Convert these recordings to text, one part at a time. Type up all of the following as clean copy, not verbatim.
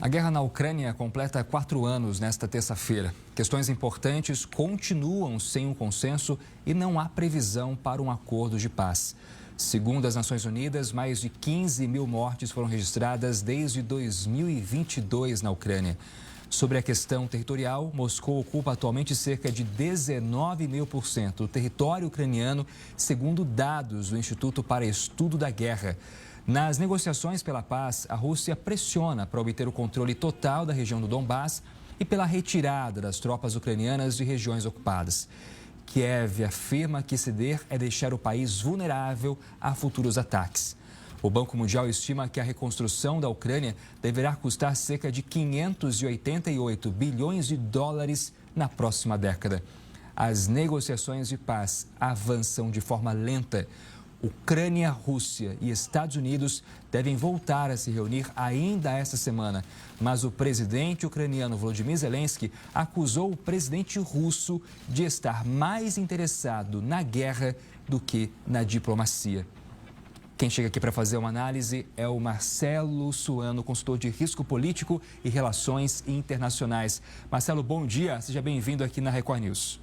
A guerra na Ucrânia completa 4 anos nesta terça-feira. Questões importantes continuam sem um consenso e não há previsão para um acordo de paz. Segundo as Nações Unidas, mais de 15 mil mortes foram registradas desde 2022 na Ucrânia. Sobre a questão territorial, Moscou ocupa atualmente cerca de 19,5% do território ucraniano, segundo dados do Instituto para Estudo da Guerra. Nas negociações pela paz, a Rússia pressiona para obter o controle total da região do Donbás e pela retirada das tropas ucranianas de regiões ocupadas. Kiev afirma que ceder é deixar o país vulnerável a futuros ataques. O Banco Mundial estima que a reconstrução da Ucrânia deverá custar cerca de 588 bilhões de dólares na próxima década. As negociações de paz avançam de forma lenta. Ucrânia, Rússia e Estados Unidos devem voltar a se reunir ainda esta semana. Mas o presidente ucraniano Volodymyr Zelensky acusou o presidente russo de estar mais interessado na guerra do que na diplomacia. Quem chega aqui para fazer uma análise é o Marcelo Suano, consultor de risco político e relações internacionais. Marcelo, bom dia. Seja bem-vindo aqui na Record News.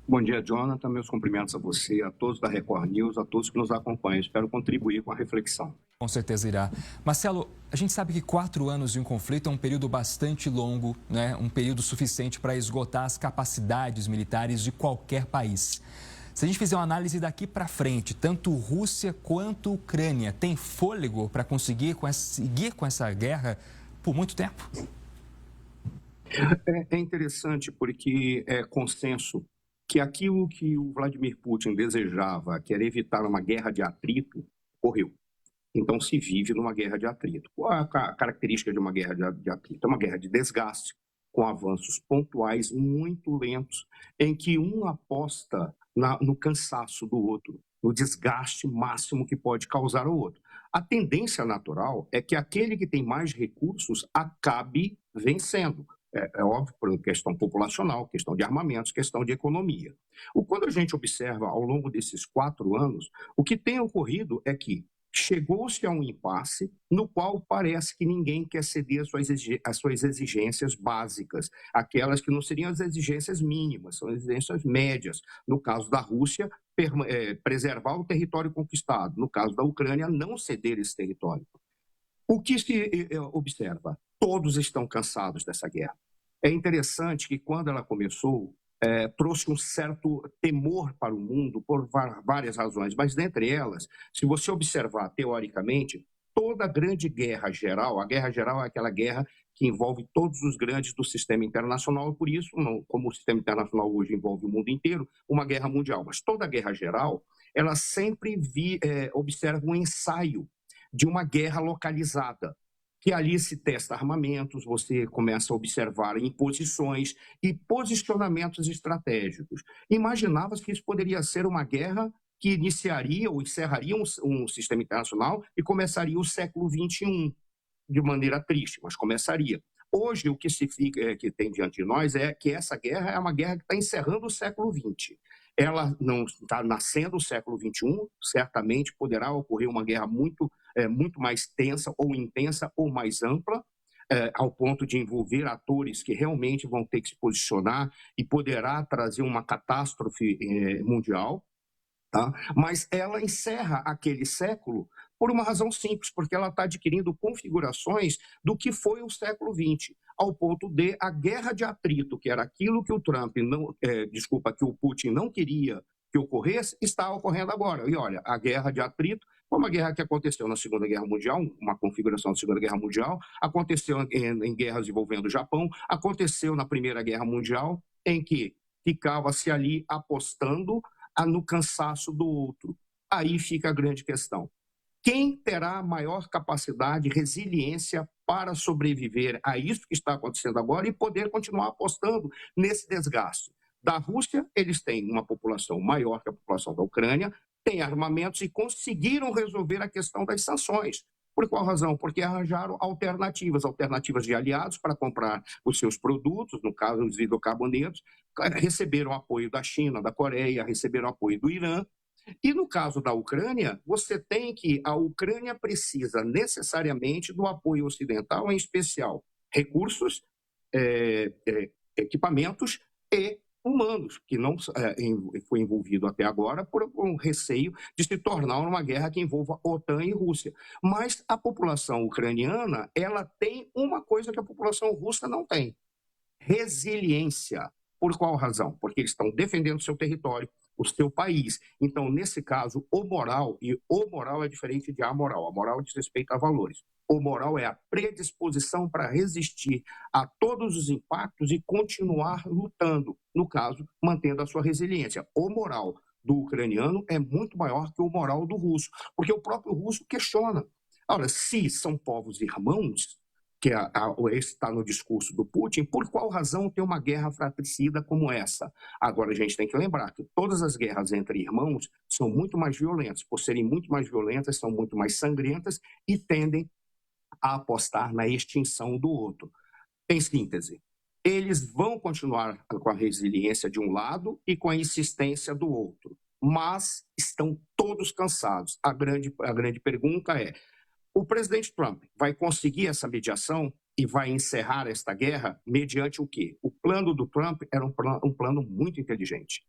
Bom dia, Jonathan. Meus cumprimentos a você, a todos da Record News, a todos que nos acompanham. Espero contribuir com a reflexão. Com certeza irá. Marcelo, a gente sabe que 4 anos de um conflito é um período bastante longo, né? Um período suficiente para esgotar as capacidades militares de qualquer país. Se a gente fizer uma análise daqui para frente, tanto Rússia quanto Ucrânia têm fôlego para conseguir seguir com essa guerra por muito tempo? É interessante porque é consenso que aquilo que o Vladimir Putin desejava, que era evitar uma guerra de atrito, ocorreu. Então se vive numa guerra de atrito. Qual é a característica de uma guerra de atrito? É uma guerra de desgaste, com avanços pontuais muito lentos, em que um aposta no cansaço do outro, no desgaste máximo que pode causar ao outro. A tendência natural é que aquele que tem mais recursos acabe vencendo. É óbvio, por questão populacional, questão de armamentos, questão de economia. Quando a gente observa ao longo desses 4 anos, o que tem ocorrido é que chegou-se a um impasse no qual parece que ninguém quer ceder às suas exigências básicas, aquelas que não seriam as exigências mínimas, são as exigências médias. No caso da Rússia, preservar o território conquistado. No caso da Ucrânia, não ceder esse território. O que se observa? Todos estão cansados dessa guerra. É interessante que, quando ela começou, trouxe um certo temor para o mundo por várias razões, mas dentre elas, se você observar teoricamente, toda grande guerra geral, a guerra geral é aquela guerra que envolve todos os grandes do sistema internacional, por isso, como o sistema internacional hoje envolve o mundo inteiro, uma guerra mundial. Mas toda guerra geral, ela sempre observa um ensaio de uma guerra localizada, que ali se testa armamentos, você começa a observar imposições e posicionamentos estratégicos. Imaginava-se que isso poderia ser uma guerra que iniciaria ou encerraria um sistema internacional e começaria o século XXI, de maneira triste, mas começaria. Hoje, o que que tem diante de nós é que essa guerra é uma guerra que está encerrando o século XX. Ela não está nascendo o século XXI, certamente poderá ocorrer uma guerra muito mais tensa ou intensa ou mais ampla, ao ponto de envolver atores que realmente vão ter que se posicionar e poderá trazer uma catástrofe mundial. Tá? Mas ela encerra aquele século por uma razão simples, porque ela está adquirindo configurações do que foi o século XX, ao ponto de a guerra de atrito, que era aquilo que que o Putin não queria que ocorresse, está ocorrendo agora. E olha, a guerra de atrito foi uma guerra que aconteceu na Segunda Guerra Mundial, uma configuração da Segunda Guerra Mundial, aconteceu em guerras envolvendo o Japão, aconteceu na Primeira Guerra Mundial, em que ficava-se ali apostando no cansaço do outro. Aí fica a grande questão. Quem terá maior capacidade, resiliência para sobreviver a isso que está acontecendo agora e poder continuar apostando nesse desgaste? Da Rússia, eles têm uma população maior que a população da Ucrânia, têm armamentos e conseguiram resolver a questão das sanções. Por qual razão? Porque arranjaram alternativas de aliados para comprar os seus produtos, no caso os hidrocarbonetos, receberam apoio da China, da Coreia, receberam apoio do Irã, E no caso da Ucrânia, você tem que a Ucrânia precisa necessariamente do apoio ocidental, em especial recursos, equipamentos e humanos, que não foi envolvido até agora por um receio de se tornar uma guerra que envolva OTAN e Rússia. Mas a população ucraniana, ela tem uma coisa que a população russa não tem: resiliência. Por qual razão? Porque eles estão defendendo seu território, o seu país. Então, nesse caso, o moral é diferente de amoral. A moral diz respeito a valores. O moral é a predisposição para resistir a todos os impactos e continuar lutando, no caso, mantendo a sua resiliência. O moral do ucraniano é muito maior que o moral do russo, porque o próprio russo questiona. Ora, se são povos irmãos, que esse está no discurso do Putin, por qual razão tem uma guerra fratricida como essa? Agora, a gente tem que lembrar que todas as guerras entre irmãos são muito mais violentas. Por serem muito mais violentas, são muito mais sangrentas e tendem a apostar na extinção do outro. Em síntese, eles vão continuar com a resiliência de um lado e com a insistência do outro, mas estão todos cansados. A grande pergunta é: o presidente Trump vai conseguir essa mediação e vai encerrar esta guerra mediante o quê? O plano do Trump era um plano muito inteligente.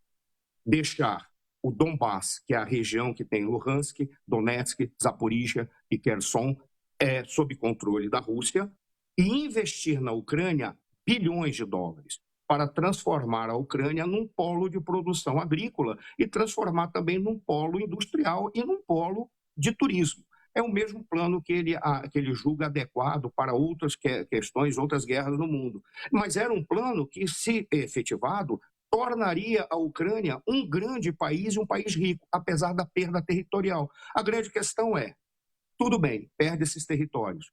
Deixar o Donbass, que é a região que tem Luhansk, Donetsk, Zaporizhia e Kherson, sob controle da Rússia, e investir na Ucrânia bilhões de dólares para transformar a Ucrânia num polo de produção agrícola e transformar também num polo industrial e num polo de turismo. É o mesmo plano que ele julga adequado para outras questões, outras guerras no mundo. Mas era um plano que, se efetivado, tornaria a Ucrânia um grande país e um país rico, apesar da perda territorial. A grande questão é: tudo bem, perde esses territórios.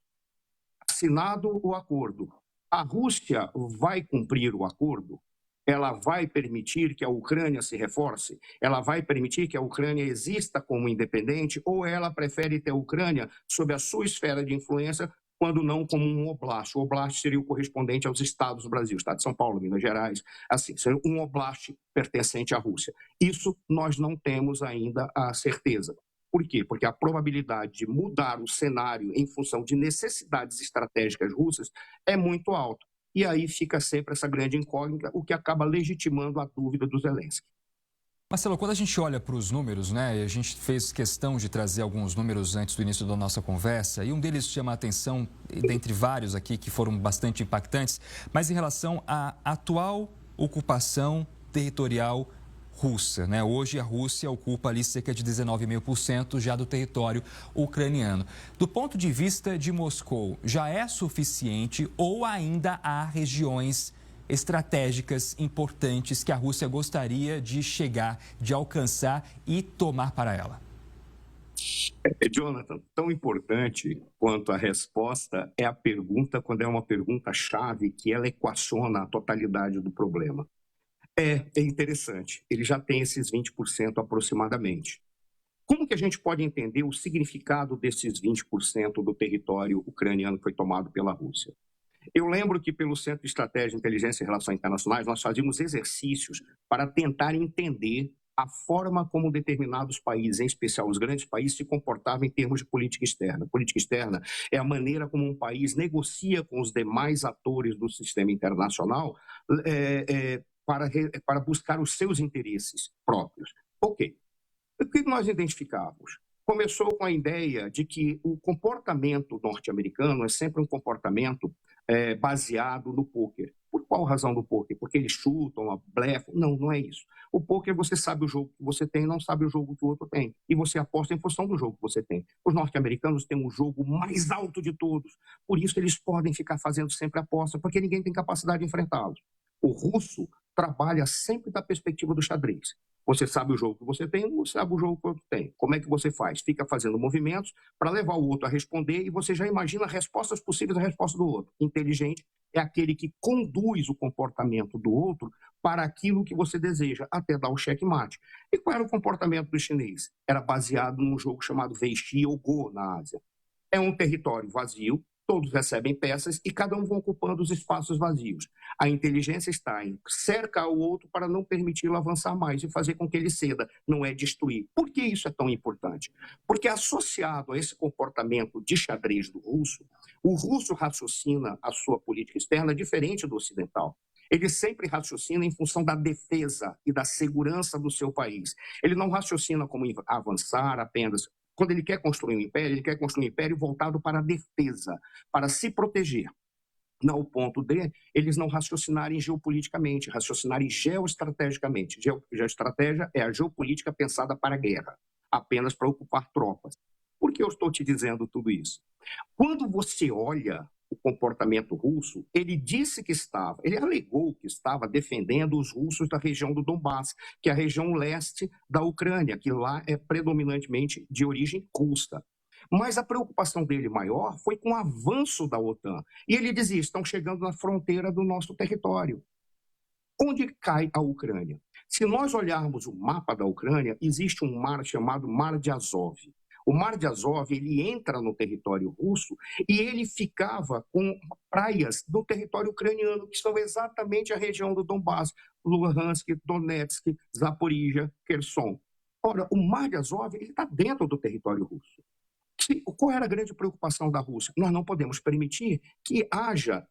Assinado o acordo, a Rússia vai cumprir o acordo? Ela vai permitir que a Ucrânia se reforce? Ela vai permitir que a Ucrânia exista como independente? Ou ela prefere ter a Ucrânia sob a sua esfera de influência, quando não como um oblast? O oblast seria o correspondente aos estados do Brasil, estado de São Paulo, Minas Gerais, assim, seria um oblast pertencente à Rússia. Isso nós não temos ainda a certeza. Por quê? Porque a probabilidade de mudar o cenário em função de necessidades estratégicas russas é muito alta. E aí fica sempre essa grande incógnita, o que acaba legitimando a dúvida do Zelensky. Marcelo, quando a gente olha para os números, né, a gente fez questão de trazer alguns números antes do início da nossa conversa, e um deles chama a atenção, dentre vários aqui que foram bastante impactantes, mas em relação à atual ocupação territorial russa, né? Hoje a Rússia ocupa ali cerca de 19,5% já do território ucraniano. Do ponto de vista de Moscou, já é suficiente ou ainda há regiões estratégicas importantes que a Rússia gostaria de chegar, de alcançar e tomar para ela? Jonathan, tão importante quanto a resposta é a pergunta, quando é uma pergunta-chave, que ela equaciona a totalidade do problema. É interessante, ele já tem esses 20% aproximadamente. Como que a gente pode entender o significado desses 20% do território ucraniano que foi tomado pela Rússia? Eu lembro que pelo Centro de Estratégia, Inteligência e Relações Internacionais, nós fazíamos exercícios para tentar entender a forma como determinados países, em especial os grandes países, se comportavam em termos de política externa. Política externa é a maneira como um país negocia com os demais atores do sistema internacional para buscar os seus interesses próprios. Ok. O que nós identificávamos? Começou com a ideia de que o comportamento norte-americano é sempre um comportamento baseado no pôquer. Por qual razão do pôquer? Porque eles chutam, blefam? Não, não é isso. O pôquer, você sabe o jogo que você tem, não sabe o jogo que o outro tem. E você aposta em função do jogo que você tem. Os norte-americanos têm um jogo mais alto de todos. Por isso eles podem ficar fazendo sempre aposta, porque ninguém tem capacidade de enfrentá-los. O russo trabalha sempre da perspectiva do xadrez. Você sabe o jogo que você tem, você sabe o jogo que o outro tem. Como é que você faz? Fica fazendo movimentos para levar o outro a responder e você já imagina respostas possíveis à resposta do outro. Inteligente é aquele que conduz o comportamento do outro para aquilo que você deseja, até dar o checkmate. E qual era o comportamento do chinês? Era baseado num jogo chamado Weiqi ou Go na Ásia. É um território vazio, todos recebem peças e cada um vai ocupando os espaços vazios. A inteligência está em cercar o outro para não permiti-lo avançar mais e fazer com que ele ceda, não é destruir. Por que isso é tão importante? Porque associado a esse comportamento de xadrez do russo, o russo raciocina a sua política externa diferente do ocidental. Ele sempre raciocina em função da defesa e da segurança do seu país. Ele não raciocina como avançar apenas. Quando ele quer construir um império, ele quer construir um império voltado para a defesa, para se proteger. Ao ponto de eles não raciocinarem geopoliticamente, raciocinarem geoestrategicamente. Geoestratégia é a geopolítica pensada para a guerra, apenas para ocupar tropas. Por que eu estou te dizendo tudo isso? Quando você olha o comportamento russo, ele alegou que estava defendendo os russos da região do Donbass, que é a região leste da Ucrânia, que lá é predominantemente de origem russa. Mas a preocupação dele maior foi com o avanço da OTAN. E ele dizia, estão chegando na fronteira do nosso território. Onde cai a Ucrânia? Se nós olharmos o mapa da Ucrânia, existe um mar chamado Mar de Azov. O Mar de Azov, ele entra no território russo e ele ficava com praias do território ucraniano, que são exatamente a região do Donbass, Luhansk, Donetsk, Zaporizhia, Kherson. Ora, o Mar de Azov está dentro do território russo. Qual era a grande preocupação da Rússia? Nós não podemos permitir que haja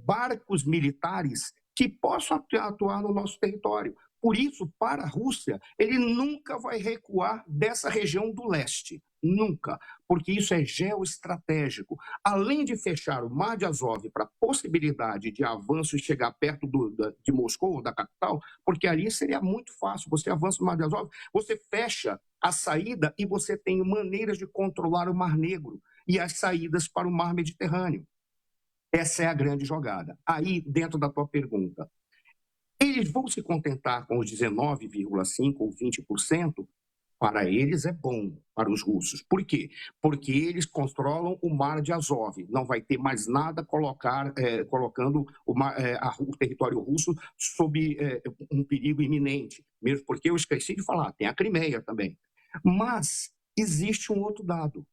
barcos militares que possam atuar no nosso território. Por isso, para a Rússia, ele nunca vai recuar dessa região do leste. Nunca. Porque isso é geoestratégico. Além de fechar o Mar de Azov para a possibilidade de avanço e chegar perto de Moscou, da capital, porque ali seria muito fácil. Você avança no Mar de Azov, você fecha a saída e você tem maneiras de controlar o Mar Negro e as saídas para o Mar Mediterrâneo. Essa é a grande jogada. Aí, dentro da tua pergunta, eles vão se contentar com os 19,5% ou 20%? Para eles é bom, para os russos. Por quê? Porque eles controlam o Mar de Azov. Não vai ter mais nada colocando o território russo sob um perigo iminente. Mesmo porque eu esqueci de falar, tem a Crimeia também. Mas existe um outro dado.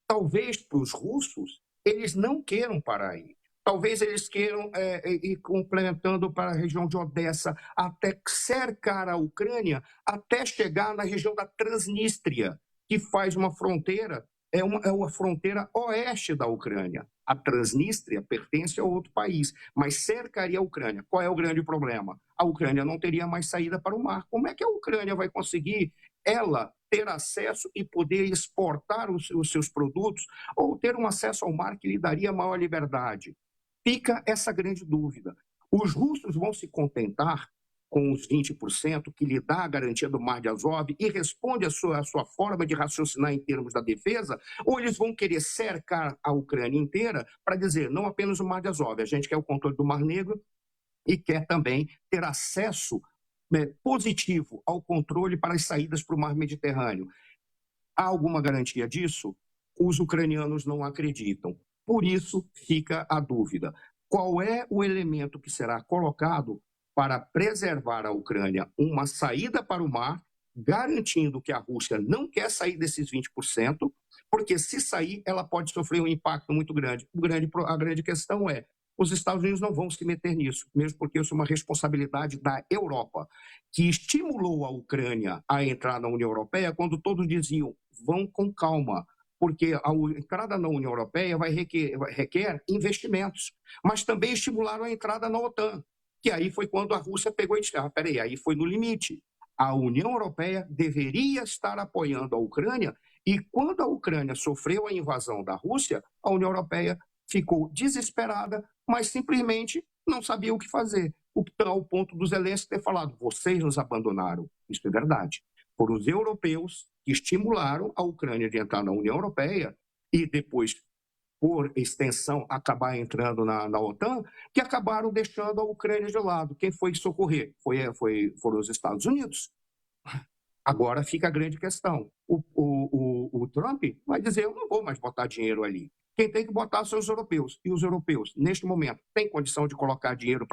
Talvez para os russos, eles não queiram parar aí. Talvez eles queiram ir complementando para a região de Odessa, até cercar a Ucrânia, até chegar na região da Transnistria, que faz uma fronteira, é uma fronteira oeste da Ucrânia. A Transnistria pertence a outro país, mas cercaria a Ucrânia. Qual é o grande problema? A Ucrânia não teria mais saída para o mar. Como é que a Ucrânia vai conseguir, ela, ter acesso e poder exportar os seus produtos ou ter um acesso ao mar que lhe daria maior liberdade? Fica essa grande dúvida. Os russos vão se contentar com os 20% que lhe dá a garantia do Mar de Azov e responde a sua forma de raciocinar em termos da defesa, ou eles vão querer cercar a Ucrânia inteira para dizer, não apenas o Mar de Azov, a gente quer o controle do Mar Negro e quer também ter acesso positivo ao controle para as saídas para o Mar Mediterrâneo. Há alguma garantia disso? Os ucranianos não acreditam. Por isso, fica a dúvida. Qual é o elemento que será colocado para preservar a Ucrânia uma saída para o mar, garantindo que a Rússia não quer sair desses 20%, porque se sair, ela pode sofrer um impacto muito grande. A grande questão é, os Estados Unidos não vão se meter nisso, mesmo porque isso é uma responsabilidade da Europa, que estimulou a Ucrânia a entrar na União Europeia quando todos diziam, vão com calma, porque a entrada na União Europeia requer investimentos, mas também estimularam a entrada na OTAN, que aí foi quando a Rússia pegou e disse, peraí, aí foi no limite. A União Europeia deveria estar apoiando a Ucrânia e quando a Ucrânia sofreu a invasão da Rússia, a União Europeia ficou desesperada, mas simplesmente não sabia o que fazer. Ao ponto do Zelensky ter falado, vocês nos abandonaram. Isso é verdade. Foram os europeus que estimularam a Ucrânia de entrar na União Europeia e depois, por extensão, acabar entrando na OTAN, que acabaram deixando a Ucrânia de lado. Quem foi socorrer? Foram os Estados Unidos. Agora fica a grande questão. O Trump vai dizer, eu não vou mais botar dinheiro ali. Quem tem que botar são os europeus. E os europeus, neste momento, têm condição de colocar dinheiro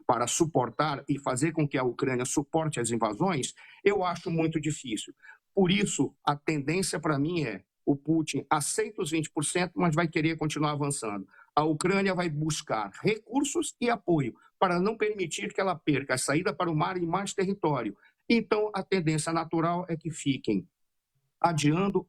para suportar e fazer com que a Ucrânia suporte as invasões? Eu acho muito difícil. Por isso, a tendência para mim é o Putin aceita os 20%, mas vai querer continuar avançando. A Ucrânia vai buscar recursos e apoio para não permitir que ela perca a saída para o mar e mais território. Então, a tendência natural é que fiquem adiando,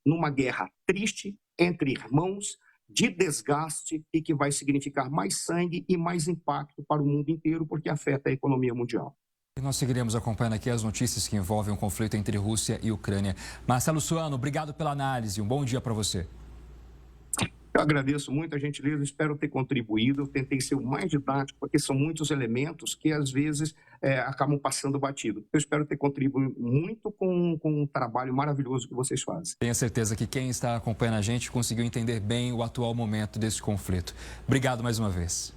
numa guerra triste entre irmãos, de desgaste e que vai significar mais sangue e mais impacto para o mundo inteiro, porque afeta a economia mundial. E nós seguiremos acompanhando aqui as notícias que envolvem o conflito entre Rússia e Ucrânia. Marcelo Suano, obrigado pela análise. Um bom dia para você. Eu agradeço muito a gentileza, espero ter contribuído. Eu tentei ser o mais didático, porque são muitos elementos que às vezes acabam passando batido. Eu espero ter contribuído muito com o trabalho maravilhoso que vocês fazem. Tenho certeza que quem está acompanhando a gente conseguiu entender bem o atual momento desse conflito. Obrigado mais uma vez.